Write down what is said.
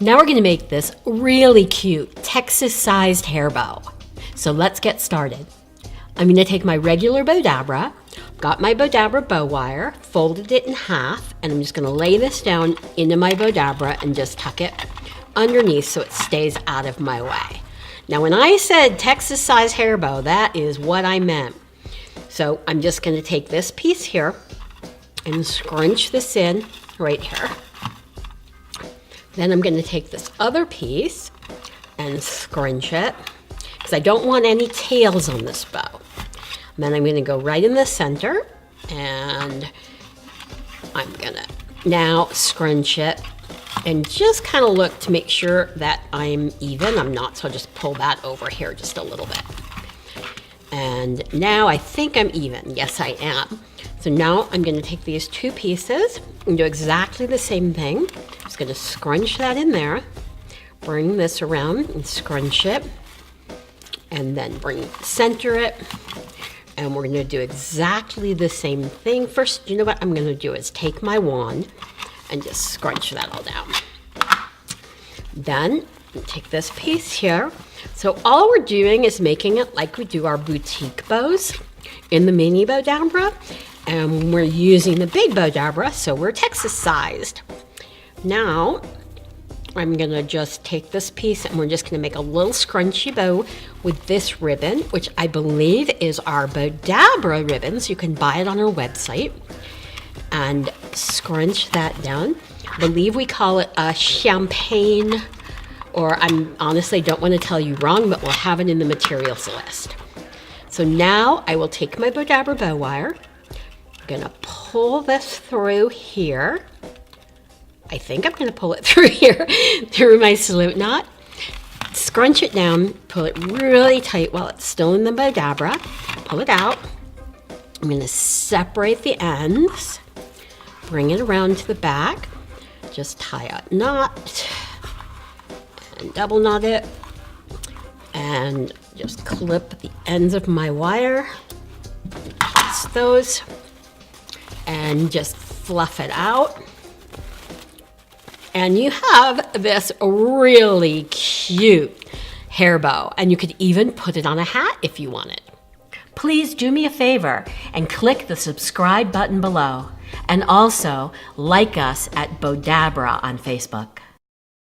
Now we're gonna make this really cute Texas-sized hair bow. So let's get started. I'm gonna take my regular Bowdabra, got my Bowdabra bow wire, folded it in half, and I'm just gonna lay this down into my Bowdabra and just tuck it underneath so it stays out of my way. Now when I said Texas-sized hair bow, that is what I meant. So I'm just gonna take this piece here and scrunch this in right here. Then I'm gonna take this other piece and scrunch it because I don't want any tails on this bow. And then I'm gonna go right in the center and I'm gonna now scrunch it and just kind of look to make sure that I'm even. I'm not, so I'll just pull that over here just a little bit. And now I think I'm even. Yes, I am. So now I'm gonna take these two pieces and do exactly the same thing. Just gonna scrunch that in there, bring this around and scrunch it, and then center it. And we're gonna do exactly the same thing. First, you know what I'm gonna do is take my wand and just scrunch that all down. Then take this piece here. So all we're doing is making it like we do our boutique bows in the mini Bowdabra. And we're using the big Bowdabra, so we're Texas sized. Now, I'm gonna just take this piece and we're just gonna make a little scrunchy bow with this ribbon, which I believe is our Bowdabra ribbons. You can buy it on our website. And scrunch that down. I believe we call it a champagne, or I honestly don't want to tell you wrong, but we'll have it in the materials list. So now I will take my Bowdabra bow wire. I'm gonna pull this through here. I think I'm gonna pull it through here, through my salute knot. Scrunch it down, pull it really tight while it's still in the Bowdabra. Pull it out. I'm gonna separate the ends. Bring it around to the back, just tie a knot and double knot it and just clip the ends of my wire, just those, and just fluff it out. And you have this really cute hair bow, and you could even put it on a hat if you wanted. Please do me a favor and click the subscribe button below. And also like us at Bowdabra on Facebook.